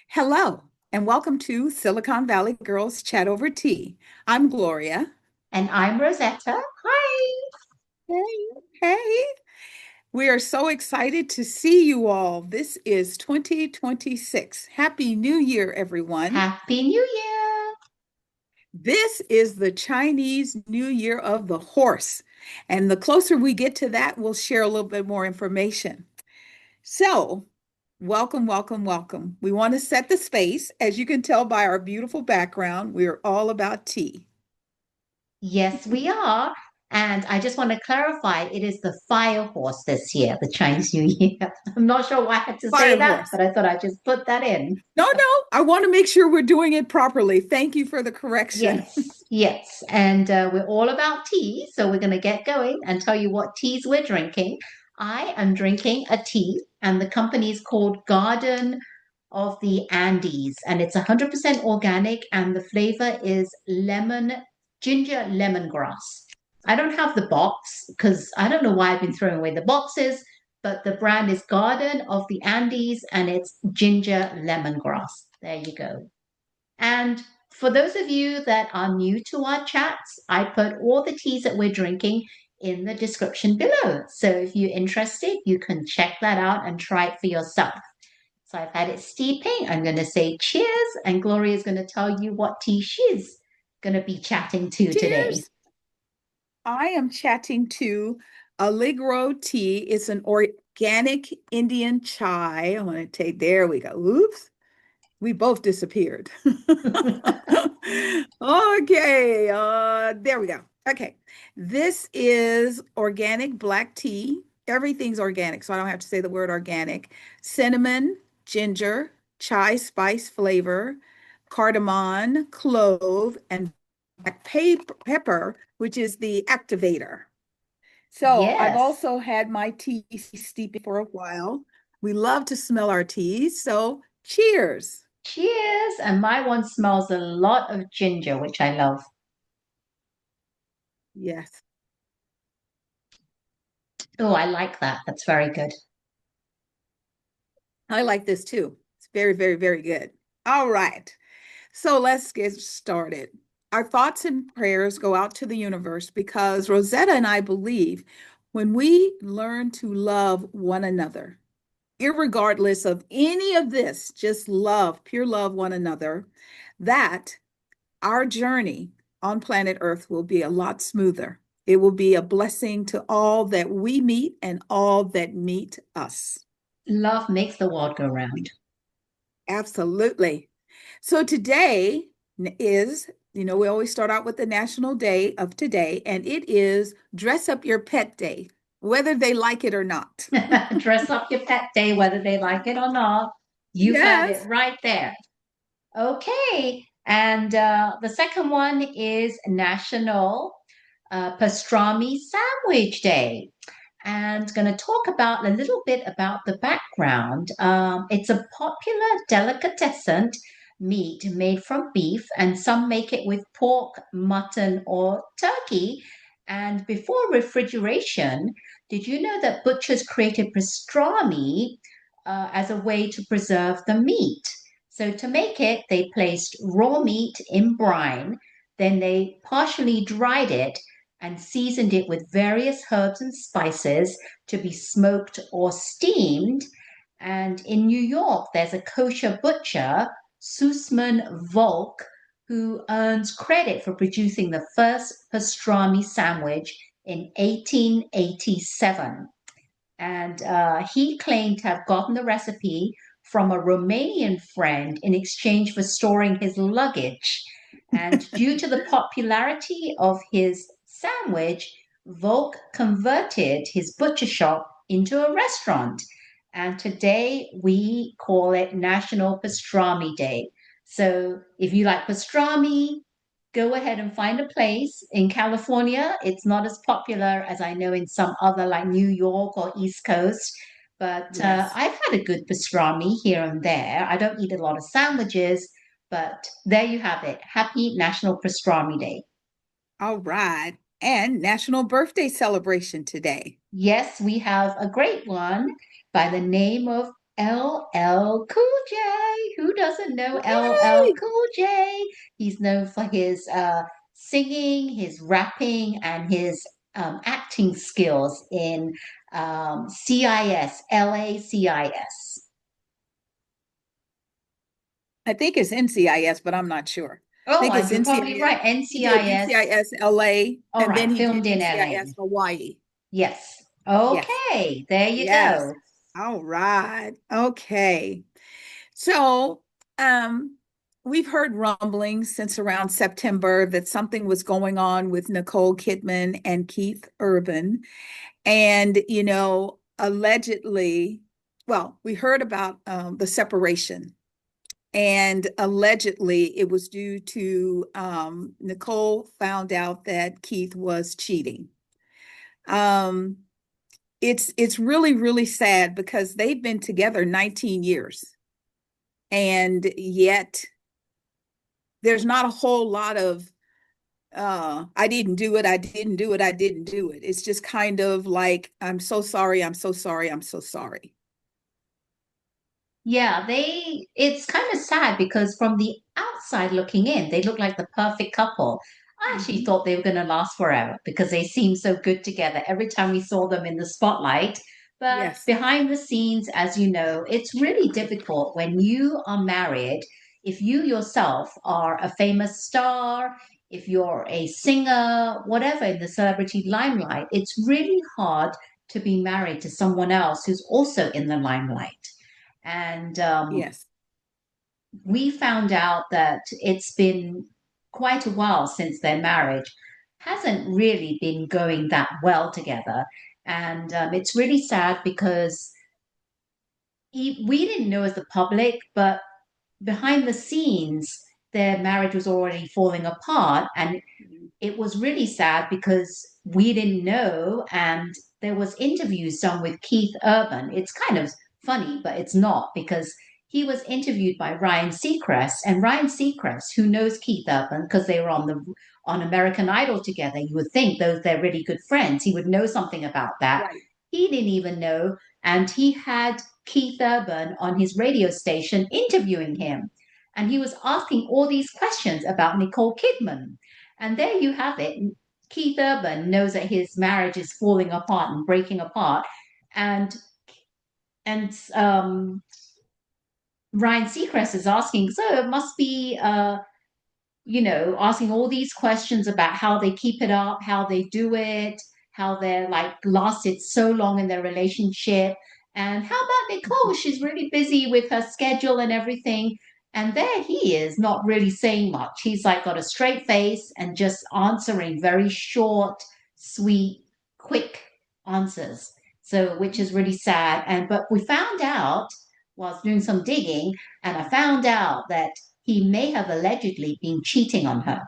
Hello, and welcome to Silicon Valley Girls Chat Over Tea. I'm Gloria. And I'm Rosetta. Hi. Hey, hey. We are so excited to see you all. This is 2026. Happy New Year, everyone. Happy New Year. This is the Chinese New Year of the horse. And the closer we get to that, we'll share a little bit more information. So, welcome, welcome, welcome. We want to set the space. As you can tell by our beautiful background, we're all about tea. Yes, we are. And I just want to clarify it is the fire horse this year, the Chinese New Year. I'm not sure why I had to say Fire that, horse. but I thought I'd just put that in. No, no, I want to make sure we're doing it properly. Thank you for the correction. Yes, yes. And we're all about tea. So we're going to get going and tell you what teas we're drinking. I am drinking a tea, and the company is called Garden of the Andes, and it's 100% organic, and the flavor is ginger lemongrass. I don't have the box because I don't know why I've been throwing away the boxes, but the brand is Garden of the Andes, and it's ginger lemongrass. There you go. And for those of you that are new to our chats, I put all the teas that we're drinking in the description below. So if you're interested, you can check that out and try it for yourself. So I've had it steeping. I'm going to say cheers, and Gloria is going to tell you what tea she's going to be chatting to today. Cheers. I am chatting to Allegro tea. It's an organic Indian chai. I want to take, there we go. Oops, we both disappeared. Okay, there we go. Okay, this is organic black tea. Everything's organic, so I don't have to say the word organic. Cinnamon, ginger, chai spice flavor, cardamom, clove, and black pepper, which is the activator. So I've Yes. also had my tea steeping for a while. We love to smell our teas, so cheers. Cheers. And my one smells a lot of ginger, which I love. Yes. Oh, I like that. That's very good. I like this too. It's very, very, very good. All right. So let's get started. Our thoughts and prayers go out to the universe because Rosetta and I believe when we learn to love one another, irregardless of any of this, just love, pure love one another, that our journey on planet Earth will be a lot smoother. It will be a blessing to all that we meet and all that meet us. Love makes the world go round. Absolutely. So today is, we always start out with the national day of today, and it is Dress Up Your Pet Day, whether they like it or not. Dress up your pet day, whether they like it or not. You've heard it Yes. right there. Okay. And the second one is National Pastrami Sandwich Day. And going to talk about a little bit about the background. It's a popular delicatessen meat made from beef, and some make it with pork, mutton, or turkey. And before refrigeration, did you know that butchers created pastrami as a way to preserve the meat? So to make it, they placed raw meat in brine, then they partially dried it and seasoned it with various herbs and spices to be smoked or steamed. And in New York, there's a kosher butcher, Sussman Volk, who earns credit for producing the first pastrami sandwich in 1887. And he claimed to have gotten the recipe from a Romanian friend in exchange for storing his luggage. And due to the popularity of his sandwich, Volk converted his butcher shop into a restaurant. And today we call it National Pastrami Day. So if you like pastrami, go ahead and find a place. In California, it's not as popular as I know in some other, like New York or East Coast. But Yes. I've had a good pastrami here and there. I don't eat a lot of sandwiches, but there you have it. Happy National Pastrami Day. All right. And National Birthday Celebration today. Yes, we have a great one by the name of LL Cool J. Who doesn't know LL Yay! Cool J? He's known for his singing, his rapping, and his acting skills in CIS, LACIS. I think it's NCIS, but I'm not sure. I Oh, think it's you're probably NCIS. right. He did NCIS. NCIS LA, All and then right, he did filmed in LA. NCIS Hawaii. Yes. Yes. Okay, there you Yes. go. All right. Okay. So, um, we've heard rumblings since around September that something was going on with Nicole Kidman and Keith Urban. And, allegedly, well, we heard about the separation. And allegedly, it was due to Nicole found out that Keith was cheating. Um, it's really, really sad because they've been together 19 years. And yet there's not a whole lot of I didn't do it, I didn't do it, I didn't do it. It's just kind of like, I'm so sorry, I'm so sorry, I'm so sorry. Yeah, it's kind of sad because from the outside looking in, they look like the perfect couple. I actually Mhm. thought they were going to last forever because they seemed so good together every time we saw them in the spotlight. But Yes, behind the scenes, as you know, it's really difficult when you are married. If you yourself are a famous star, if you're a singer, whatever in the celebrity limelight, it's really hard to be married to someone else who's also in the limelight. And yes, we found out that it's been quite a while since their marriage hasn't really been going that well together. And it's really sad because we didn't know as the public, but behind the scenes, their marriage was already falling apart. And it was really sad because we didn't know, and there was interviews done with Keith Urban. It's kind of funny, but it's not because he was interviewed by Ryan Seacrest, and Ryan Seacrest, who knows Keith Urban because they were on American Idol together, you would think those they're really good friends. He would know something about that. right. He didn't even know, and he had Keith Urban on his radio station interviewing him, and he was asking all these questions about Nicole Kidman. And there you have it. Keith Urban knows that his marriage is falling apart and breaking apart, and and Ryan Seacrest is asking, so it must be asking all these questions about how they keep it up, how they do it, how they're like lasted so long in their relationship. And how about Nicole? Mhm. She's really busy with her schedule and everything. And there he is, not really saying much. He's like got a straight face and just answering very short, sweet, quick answers. So, which is really sad. And but we found out whilst doing some digging, and I found out that he may have allegedly been cheating on her,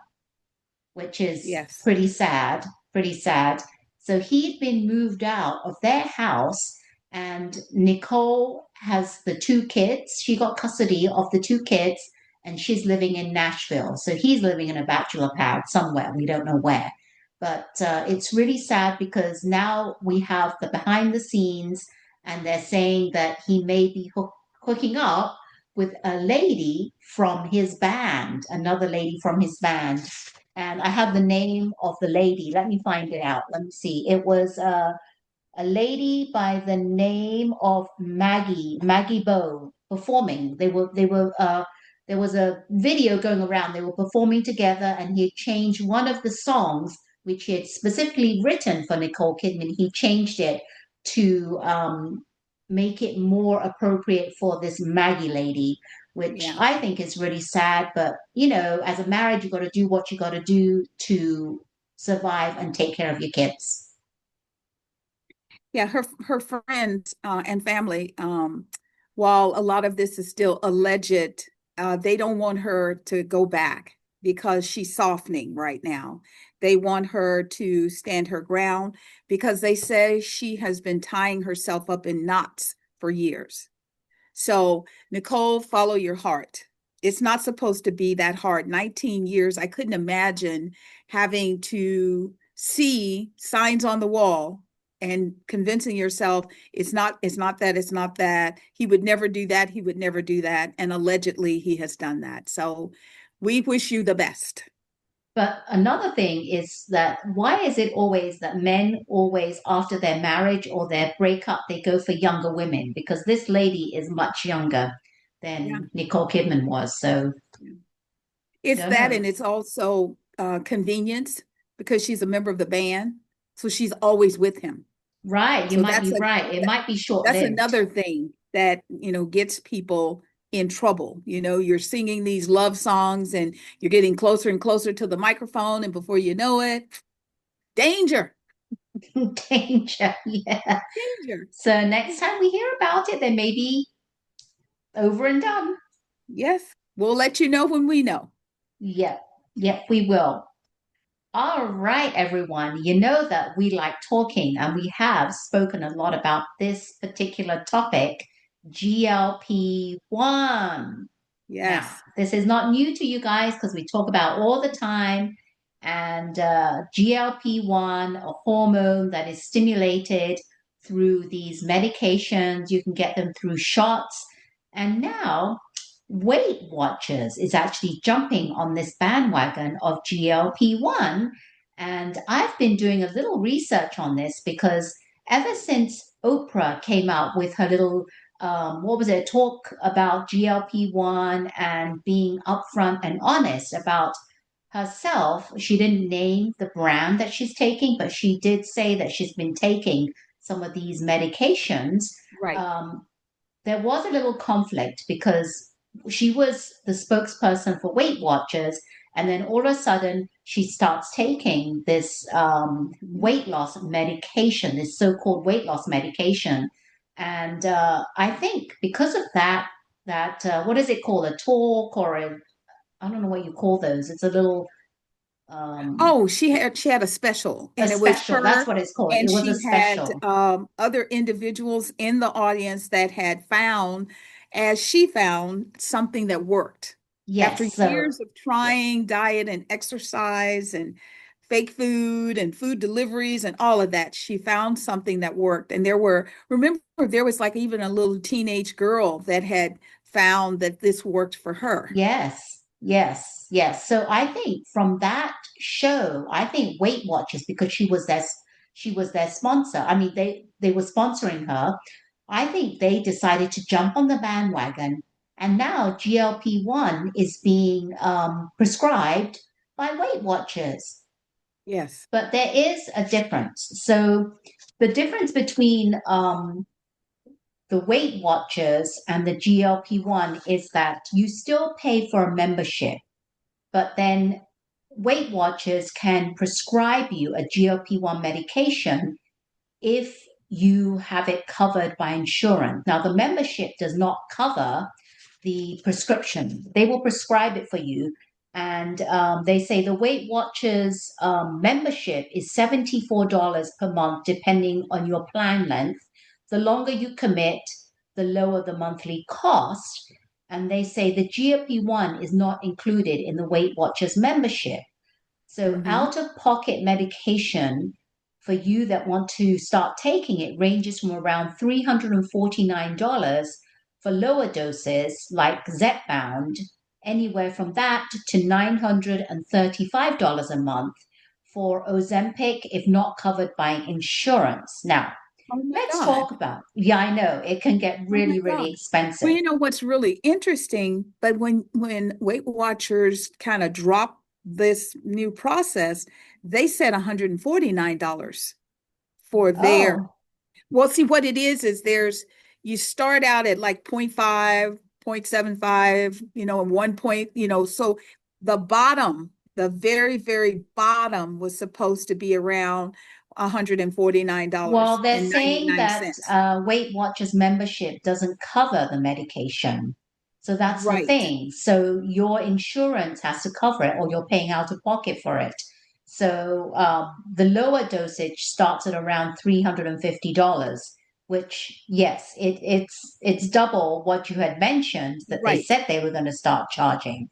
which is Yes, pretty sad, pretty sad. So he'd been moved out of their house, and Nicole has the two kids. She got custody of the two kids, and she's living in Nashville. So he's living in a bachelor pad somewhere. We don't know where. But it's really sad because now we have the behind the scenes, and they're saying that he may be hooking up with a lady from his band, another lady from his band. And I have the name of the lady. Let me find it out. Let me see. It was a lady by the name of Maggie Bow performing. There was a video going around. They were performing together, and he had changed one of the songs, which he had specifically written for Nicole Kidman. He changed it to make it more appropriate for this Maggie lady, which yeah. I think is really sad. But as a marriage, you got to do what you got to do to survive and take care of your kids. Yeah, her friends and family, while a lot of this is still alleged, they don't want her to go back because she's softening right now. They want her to stand her ground because they say she has been tying herself up in knots for years. So, Nicole, follow your heart. It's not supposed to be that hard. 19 years, I couldn't imagine having to see signs on the wall and convincing yourself it's not that. He would never do that. He would never do that. And allegedly he has done that. So we wish you the best. But another thing is that why is it always that men always after their marriage or their breakup they go for younger women? Because this lady is much younger Yeah. than Nicole Kidman was. So It's don't that, know. and it's also convenience because she's a member of the band. So she's always with him. Right, you So might be right. It might be that's short-lived. another thing that, gets people in trouble. You're singing these love songs and you're getting closer and closer to the microphone, and before you know it, danger, Danger. Yeah. danger. So next time we hear about it, they may be over and done. Yes, we'll let you know when we know. Yep. Yep, we will. All right, everyone. You know that we like talking, and we have spoken a lot about this particular topic, GLP-1. Now, Yes. this is not new to you guys because we talk about all the time. And GLP-1, a hormone that is stimulated through these medications. You can get them through shots. And now Weight Watchers is actually jumping on this bandwagon of GLP-1. And I've been doing a little research on this because ever since Oprah came out with her little what was it, talk about GLP-1 and being upfront and honest about herself. She didn't name the brand that she's taking, but she did say that she's been taking some of these medications. Right. Um, there was a little conflict because she was the spokesperson for Weight Watchers, and then all of a sudden she starts taking this Mhm. weight loss medication, this so-called weight loss medication, and I think because of that, what is it called, a talk or a I don't know what you call those. It's a little um, Oh, she had a special, a and it was special. That's her, what it's called. It and was a she had special. other individuals in the audience that had found, as she found, something that worked. After Yes. So years of trying diet and exercise and fake food and food deliveries and all of that, she found something that worked. And remember, there was like even a little teenage girl that had found that this worked for her. yes, yes, yes. So I think from that show, I think Weight Watchers, because she was their sponsor. I mean, they were sponsoring her. I think they decided to jump on the bandwagon, and now GLP-1 is being prescribed by Weight Watchers. Yes. But there is a difference. So the difference between the Weight Watchers and the GLP-1 is that you still pay for a membership, but then Weight Watchers can prescribe you a GLP-1 medication if you have it covered by insurance. Now, the membership does not cover the prescription. They will prescribe it for you. And they say the Weight Watchers membership is $74 per month, depending on your plan length. The longer you commit, the lower the monthly cost. And they say the GLP-1 is not included in the Weight Watchers membership. So Hmm. out of pocket medication for you that want to start taking it ranges from around $349 for lower doses like Zepbound, anywhere from that to $935 a month for Ozempic if not covered by insurance. Now, Oh my let's God. talk about, yeah, I know it can get Oh my really, God. really Well, expensive. you know what's really interesting, but when Weight Watchers kind of dropped this new process, they said $149 for their. Oh, Well, see what it is you start out at like point 0.5, 0.75, and 1 point, so the very, very bottom was supposed to be around well, they're saying that $149.99. Weight Watchers membership doesn't cover the medication. So that's the Right. thing. So your insurance has to cover it, or you're paying out of pocket for it. So the lower dosage starts at around $350, which yes, it's double what you had mentioned that they Right. said they were going to start charging.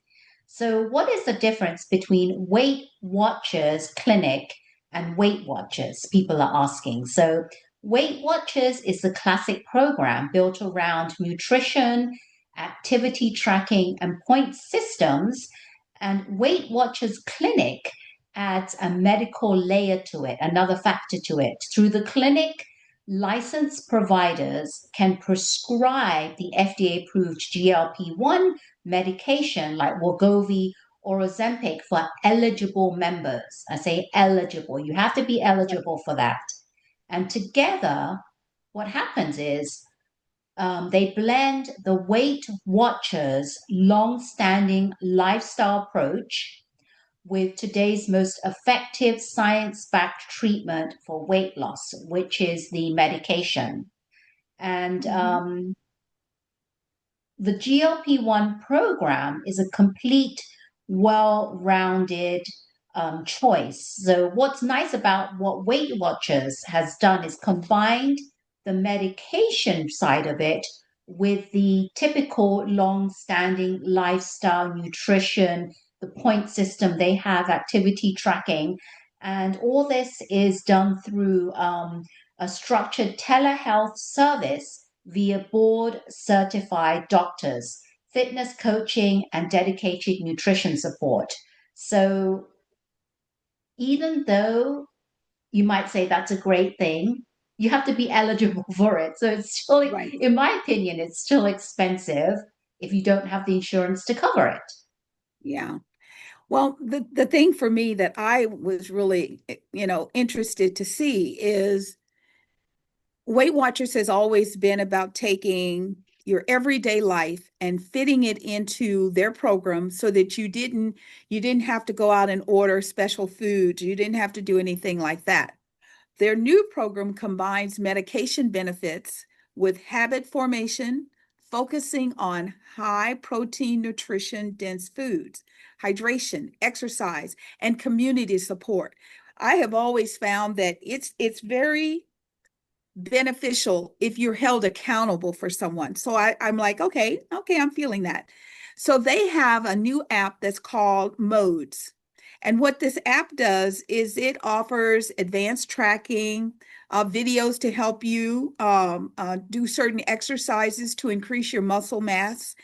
So what is the difference between Weight Watchers Clinic and Weight Watchers, people are asking. So, Weight Watchers is a classic program built around nutrition, activity tracking, and point systems. And Weight Watchers Clinic adds a medical layer to it, another factor to it. Through the clinic, licensed providers can prescribe the FDA approved GLP-1 medication like Wegovy or Ozempic for eligible members. I say eligible. You have to be eligible for that. And together, what happens is they blend the Weight Watchers' long-standing lifestyle approach with today's most effective science-backed treatment for weight loss, which is the medication. And Mhm. the GLP-1 program is a complete, well-rounded choice. So what's nice about what Weight Watchers has done is combined the medication side of it with the typical long-standing lifestyle nutrition, the point system they have, activity tracking, and all this is done through a structured telehealth service via board certified doctors, fitness coaching, and dedicated nutrition support. So, even though you might say that's a great thing, you have to be eligible for it. So, it's still, Right. in my opinion, it's still expensive if you don't have the insurance to cover it. Yeah. Well, the thing for me that I was really, interested to see is Weight Watchers has always been about taking your everyday life and fitting it into their program so that you didn't have to go out and order special foods. You didn't have to do anything like that. Their new program combines medication benefits with habit formation, focusing on high protein, nutrition dense foods, hydration, exercise, and community support. I have always found that it's very beneficial if you're held accountable for someone. So I'm like, okay, I'm feeling that. So they have a new app that's called Modes. And what this app does is it offers advanced tracking, videos to help you do certain exercises to increase your muscle mass.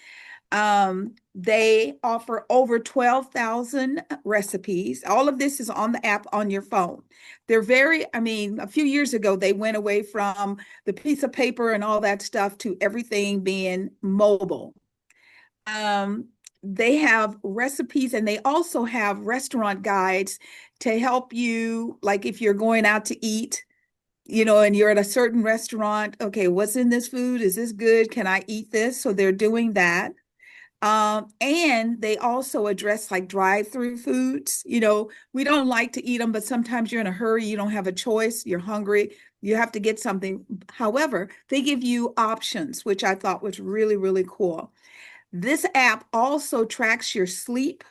They offer over 12,000 recipes. All of this is on the app on your phone. I mean, a few years ago, they went away from the piece of paper and all that stuff to everything being mobile. Um, they have recipes and they also have restaurant guides to help you, like if you're going out to eat, and you're at a certain restaurant, okay, what's in this food? Is this good? Can I eat this? So they're doing that. And they also address like drive-through foods. We don't like to eat them, but sometimes you're in a hurry, you don't have a choice, you're hungry, you have to get something. However, they give you options, which I thought was really, really cool. This app also tracks your sleep.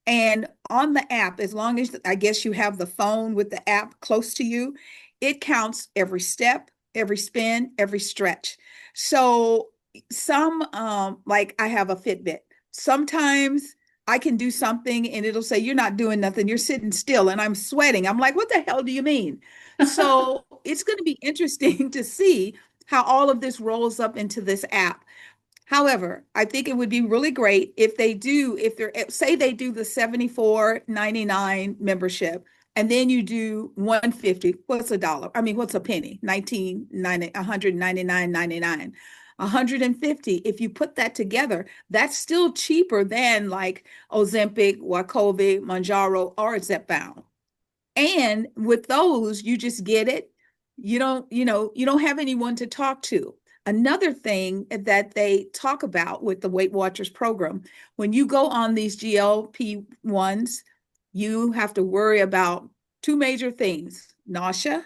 And on the app, as long as I guess you have the phone with the app close to you, it counts every step, every spin, every stretch. So like I have a Fitbit. Sometimes I can do something and it'll say, you're not doing nothing, you're sitting still, and I'm sweating. I'm like, what the hell do you mean? So it's going to be interesting to see how all of this rolls up into this app. However, I think it would be really great if they're, say they do the 74.99 membership and then you do 150. What's a dollar? I mean, what's a penny? 19.90, 199.99. 150. If you put that together, that's still cheaper than like Ozempic, Wegovy, Manjaro, or Zepbound. And with those, you just get it. You don't have anyone to talk to. Another thing that they talk about with the Weight Watchers program, when you go on these GLP ones, you have to worry about two major things: nausea,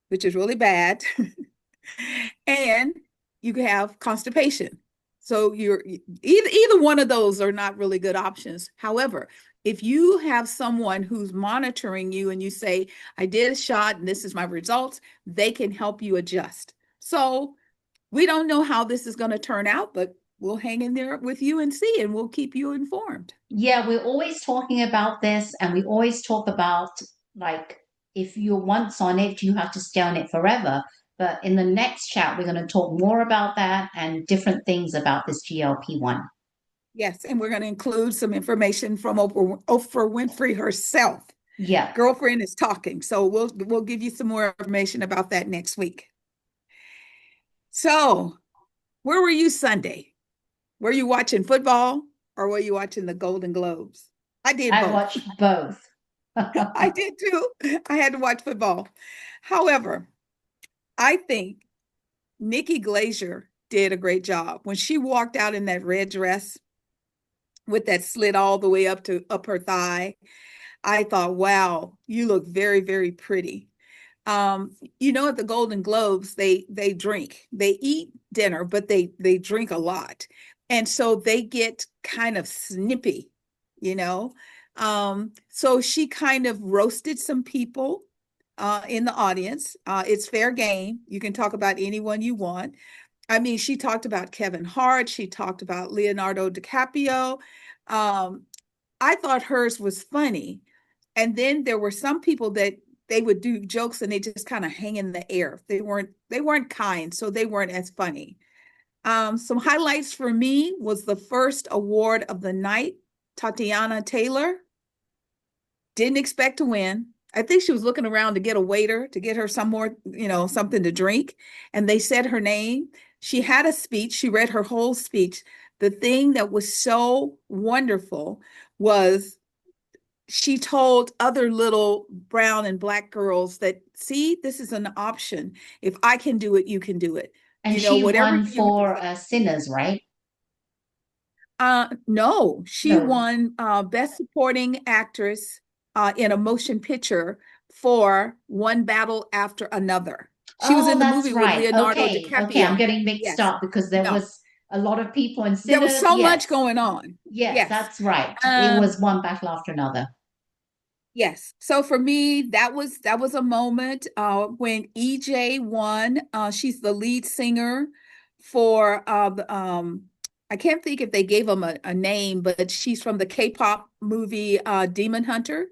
which is really bad, and you can have constipation. So you're either one of those are not really good options. However, if you have someone who's monitoring you and you say, I did a shot and this is my results, they can help you adjust. So we don't know how this is going to turn out, but we'll hang in there with you and see, and we'll keep you informed. Yeah, we're always talking about this and we always talk about like if you're once on it, you have to stay on it forever. But in the next chat, we're going to talk more about that and different things about this GLP one. Yes, and we're going to include some information from Oprah Winfrey herself. Yeah, Girlfriend is talking, so we'll give you some more information about that next week. So, where were you Sunday? Were you watching football or were you watching the Golden Globes? I did I both. watched both. I did too. I had to watch football. However, I think Nikki Glazier did a great job when she walked out in that red dress with that slit all the way up her thigh. I thought, wow, you look very, very pretty. At the Golden Globes, they drink, they eat dinner, but they drink a lot, and so they get kind of snippy, you know. So she kind of roasted some people in the audience. It's fair game. You can talk about anyone you want. I mean, she talked about Kevin Hart. She talked about Leonardo DiCaprio. Um, I thought hers was funny. And then there were some people that they would do jokes and they just kind of hang in the air. They weren't kind, so they weren't as funny. Some highlights for me was the first award of the night. Tatiana Taylor didn't expect to win. I think she was looking around to get a waiter to get her some more, something to drink. And they said her name. She had a speech. She read her whole speech. The thing that was so wonderful was she told other little brown and black girls that, see, this is an option. If I can do it, you can do it. And she Whatever won you for desire. Sinners, right? No, she No. won Best Supporting Actress in a Motion Picture for One Battle After Another. She was Oh, in the that's movie with right. Leonardo Okay. Okay. I'm DiCaprio. getting mixed Yes. up because there No, was a lot of people in there was Sinners. so Yes. much going on. Yes, Yes. that's right. It Um, was one battle after another. Yes. So for me, that was a moment when EJ won. She's the lead singer for I can't think if they gave him a name, but she's from the K-pop movie Demon Hunter.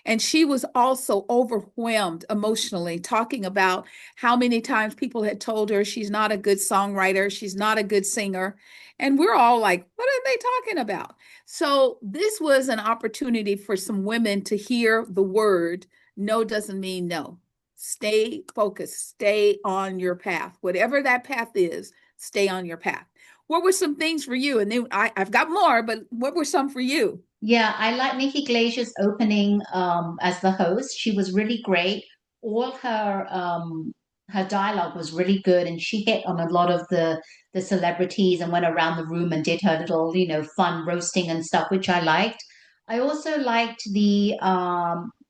And she was also overwhelmed emotionally, talking about how many times people had told her she's not a good songwriter, she's not a good singer. And we're all like, what are they talking about? So this was an opportunity for some women to hear the word no doesn't mean no. Stay focused, stay on your path. Whatever that path is, stay on your path. What were some things for you? And then I've got more, but what were some for you? Yeah, I like Nikki Glazer's opening as the host. She was really great. All her dialogue was really good, and she hit on a lot of the celebrities and went around the room and did her little, fun roasting and stuff, which I liked. I also liked the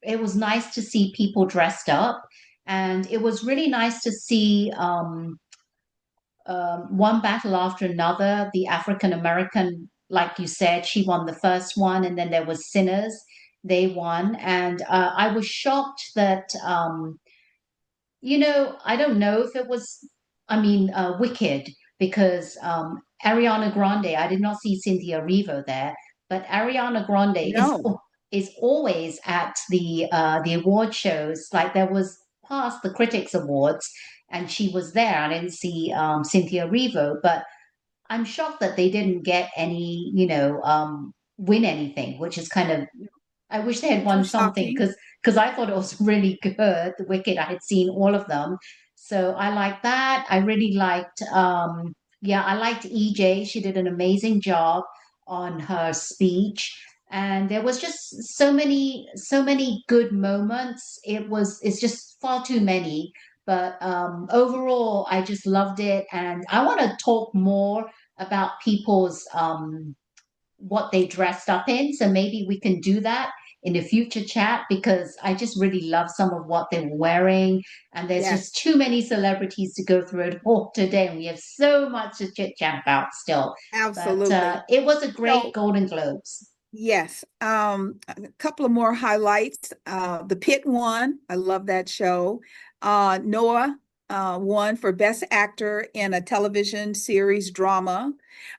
it was nice to see people dressed up, and it was really nice to see one battle after another. The African American, like you said, she won the first one, and then there was Sinners. They won, and I was shocked that I don't know if it was, Wicked, because Ariana Grande. I did not see Cynthia Erivo there, but Ariana Grande No. is always at the award shows. Like there was past the Critics Awards, and she was there. I didn't see Cynthia Erivo, but I'm shocked that they didn't get any, win anything, which is kind of I wish they had Which won was something shocking. because I thought it was really good. The Wicked, I had seen all of them, so I liked that. I really liked, yeah, I liked EJ. She did an amazing job on her speech, and there was just so many good moments. It's just far too many, but overall, I just loved it, and I want to talk more about people's what they dressed up in. So maybe we can do that in a future chat because I just really love some of what they were wearing. And there's Yes, just too many celebrities to go through it all today. And we have so much to chit chat about still. But absolutely. it was a great So Golden Globes. yes, a couple of more highlights. The Pit won. I love that show. Noah won for Best Actor in a television series drama.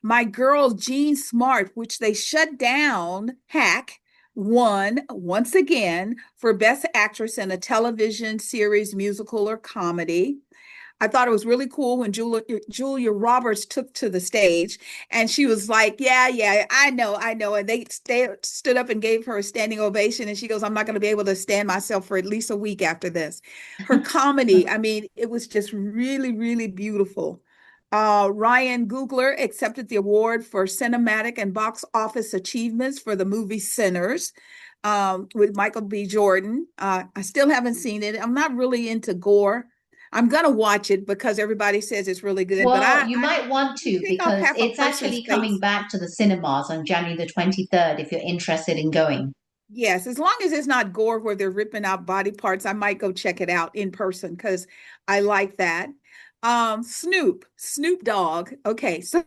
My girl Jean Smart, which they shut down, Hack, won once again for Best Actress in a Television Series, Musical, or Comedy. I thought it was really cool when Julia Roberts took to the stage and she was like, "Yeah, yeah, I know." And they stood up and gave her a standing ovation. And she goes, "I'm not going to be able to stand myself for at least a week after this." Her comedy, I mean, it was just really, really beautiful. Ryan Coogler accepted the award for cinematic and box office achievements for the movie Sinners with Michael B. Jordan. I still haven't seen it. I'm not really into gore. I'm gonna watch it because everybody says it's really good, but Well, I you might want you to take off because half a it's person's actually coming face. back to the cinemas on January the 23rd if you're interested in going. Yes, as long as it's not gore where they're ripping out body parts, I might go check it out in person because I like that. Snoop Dogg. Okay, so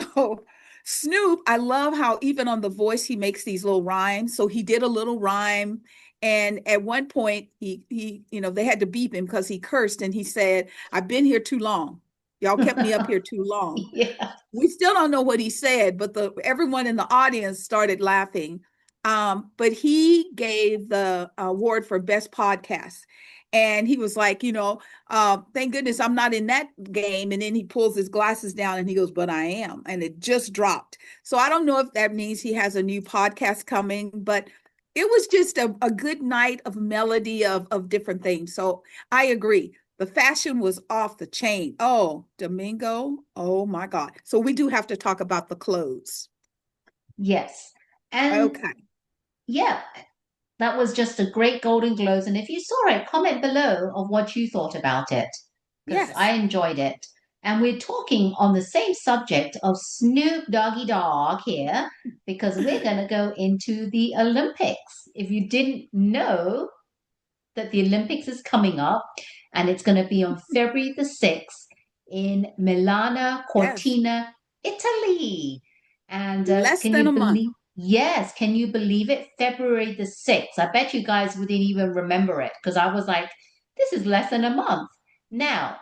Snoop, I love how even on The Voice he makes these little rhymes. So he did a little rhyme, and at one point they had to beep him because he cursed and he said, "I've been here too long. Y'all kept me up here too long." Yeah. We still don't know what he said, but the everyone in the audience started laughing. But he gave the award for best podcast. And he was like, thank goodness I'm not in that game. And then he pulls his glasses down and he goes, but I am. And it just dropped. So I don't know if that means he has a new podcast coming, but it was just a good night of melody of different things. So I agree. The fashion was off the chain. Oh, Domingo. Oh my God. So we do have to talk about the clothes. Yes. And Okay. yeah, that was just a great Golden Globes. And if you saw it, comment below of what you thought about it, because I Yes. enjoyed it. And we're talking on the same subject of Snoop Doggy Dogg here, because we're going to go into the Olympics. If you didn't know that the Olympics is coming up, and it's going to be on February the 6th in Milano Yes. Cortina, Italy. And Less can than you a month. believe? Yes, can you believe it? February the 6th. I bet you guys wouldn't even remember it because I was like, this is less than a month. Now,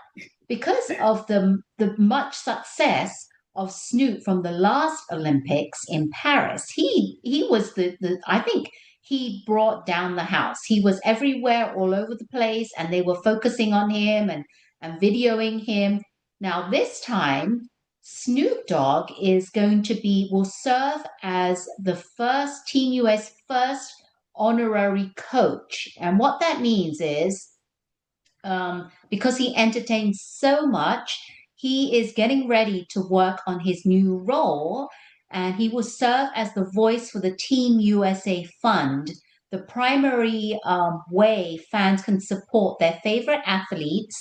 because of the much success of Snoop from the last Olympics in Paris, he was the I think he brought down the house. He was everywhere, all over the place, and they were focusing on him and videoing him. Now, this time, Snoop Dogg is going to will serve as the first Team US first honorary coach. And what that means is because he entertains so much, he is getting ready to work on his new role, and he will serve as the voice for the Team USA Fund, the primary way fans can support their favorite athletes.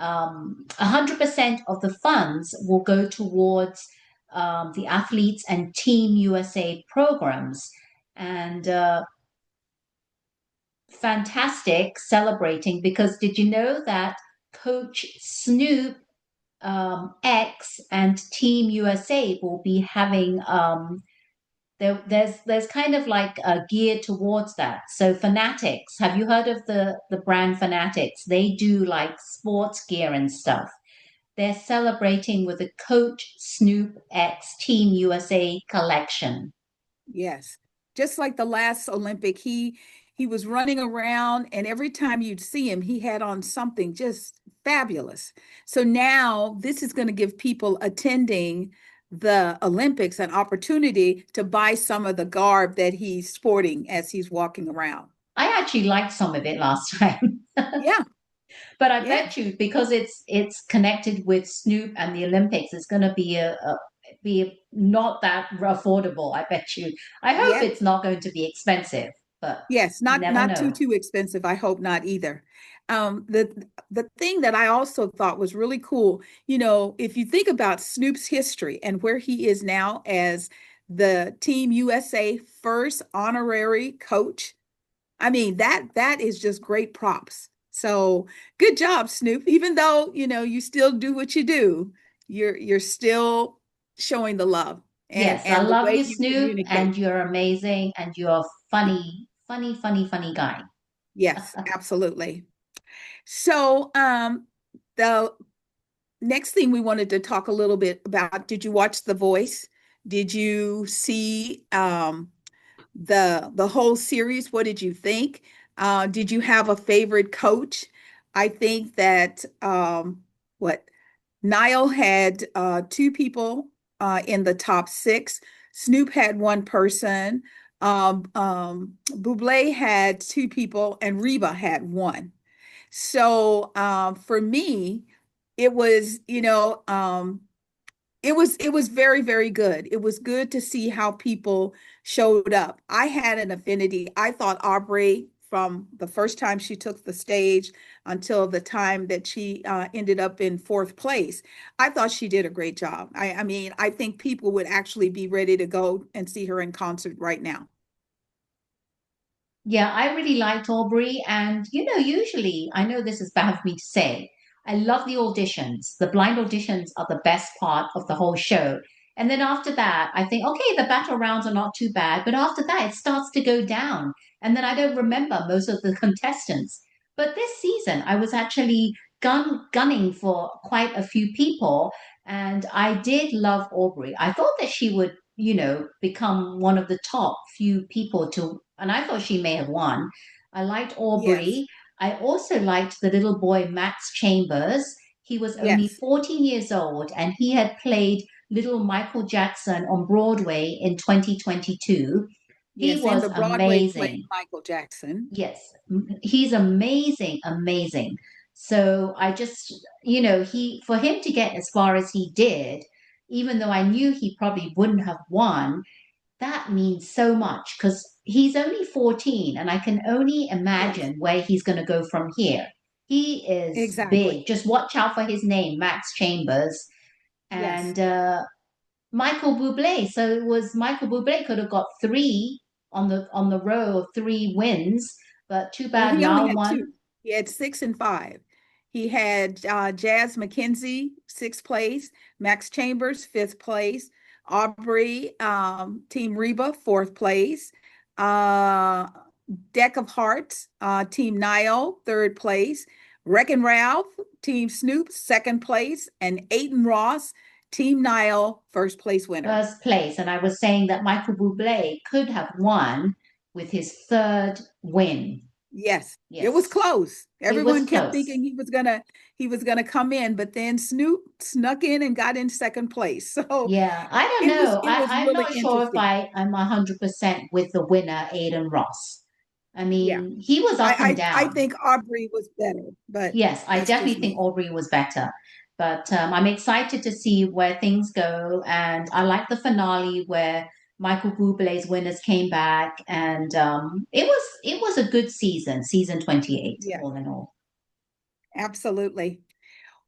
100% of the funds will go towards the athletes and Team USA programs. And fantastic celebrating because did you know that Coach Snoop X and Team USA will be having there's kind of like a gear towards that. So Fanatics, have you heard of the brand Fanatics? They do like sports gear and stuff. They're celebrating with a Coach Snoop X Team USA collection. Yes. Just like the last Olympic, he was running around and every time you'd see him, he had on something just fabulous. So now this is going to give people attending the Olympics an opportunity to buy some of the garb that he's sporting as he's walking around. I actually liked some of it last time. Yeah. But I Yeah. bet you because it's connected with Snoop and the Olympics, it's going to be not that affordable. I bet you. I hope Yeah. it's not going to be expensive, but Yes, you not never not too know. too expensive. I hope not either. The thing that I also thought was really cool, if you think about Snoop's history and where he is now as the Team USA first honorary coach, I mean that is just great props. So good job, Snoop. Even though you still do what you do, you're still showing the love and Yes, I and the love way you, you Snoop, communicate. and you're amazing, and you're a funny, funny, funny, funny guy. Yes, absolutely. So, the next thing we wanted to talk a little bit about, did you watch The Voice? Did you see the whole series. What did you think? Did you have a favorite coach? I think that what Niall had two people in the top six. Snoop had one person. Buble had two people, and Reba had one. So for me, it was, it was very, very good. It was good to see how people showed up. I had an affinity. I thought Aubrey, from the first time she took the stage until the time that she ended up in fourth place, I thought she did a great job. I mean, I think people would actually be ready to go and see her in concert right now. Yeah, I really liked Aubrey. And, usually, I know this is bad of me to say, I love the auditions. The blind auditions are the best part of the whole show. And then after that, I think, okay, the battle rounds are not too bad. But after that, it starts to go down. And then I don't remember most of the contestants. But this season, I was actually gunning for quite a few people. And I did love Aubrey. I thought that she would become one of the top few people to, and I thought she may have won. I liked Yes, Aubrey. I also liked the little boy, Max Chambers. He was only yes, 14 years old and he had played little Michael Jackson on Broadway in 2022. He yes. And was the Broadway played amazing. Michael Jackson. Yes, he's amazing, amazing. So I just, he for him to get as far as he did, even though I knew he probably wouldn't have won, that means so much because he's only 14 and I can only Yes, imagine where he's going to go from here. He is exactly. big. Just watch out for his name, Max Chambers. Yes. And Michael Bublé. So it was Michael Bublé could have got three on the row of three wins, but too Well, bad he only Niall had won. two. He had six and five. He had Jazz McKenzie, sixth place, Max Chambers, fifth place, Aubrey, Team Reba, fourth place, uh, Deck of Hearts, Team Niall, third place, Wreck and Ralph, Team Snoop, second place, and Aiden Ross, Team Niall, first place winner. First place, and I was saying that Michael Bublé could have won with his third win. Yes, it was Yes, close. it was Everyone kept close. thinking he was gonna come in, but then Snoop snuck in and got in second place. So Yeah, I don't it was know. it was I'm really not sure if interesting. I'm 100% with the winner, Aiden Ross. I Yeah. mean, he was up and I down. think Aubrey was better, but Yes, I that's just definitely think me. Aubrey was better. But I'm excited to see where things go. And I like the finale where Michael Bublé's winners came back. And it was a good season, season 28, Yeah, all in all. absolutely.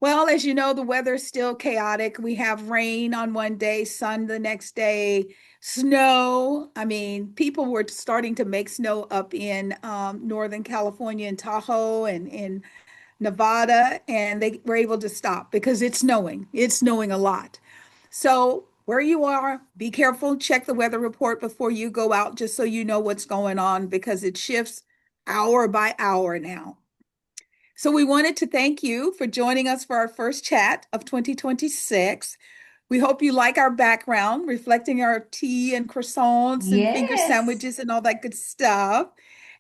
Well, as you know, the weather's still chaotic. We have rain on one day, sun the next day, snow. I mean, people were starting to make snow up in Northern California and Tahoe and in Nevada, and they were able to stop because it's snowing. It's snowing a lot. So, where you are, be careful. Check the weather report before you go out, just so you know what's going on because it shifts hour by hour now. So, we wanted to thank you for joining us for our first chat of 2026. We hope you like our background, reflecting our tea and croissants and finger Yes. sandwiches and all that good stuff.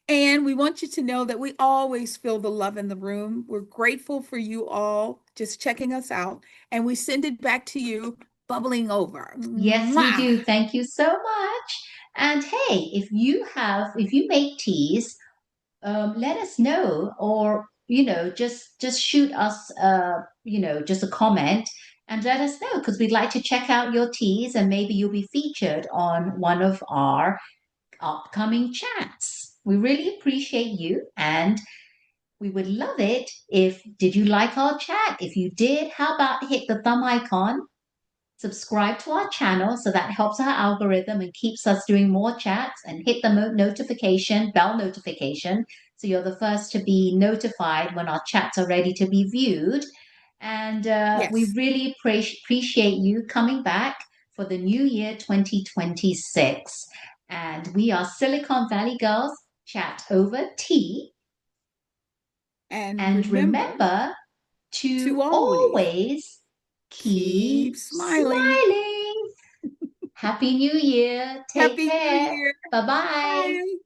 And we want you to know that we always feel the love in the room. We're grateful for you all just checking us out. And we send it back to you bubbling over. Yes, we Mwah! do. Thank you so much. And hey, if you make teas, let us know, or just shoot us, just a comment and let us know because we'd like to check out your teas and maybe you'll be featured on one of our upcoming chats. We really appreciate you and we would love it if did you like our chat? If you did, how about hit the thumb icon, subscribe to our channel so that helps our algorithm and keeps us doing more chats, and hit the bell notification so you're the first to be notified when our chats are ready to be viewed. And we Yes. really appreciate you coming back for the new year 2026. And we are Silicon Valley Girls Chat Over Tea. And And remember remember to to always always keep keep smiling. smiling. Happy New Year. Take Happy New care. Year. Bye bye. Bye.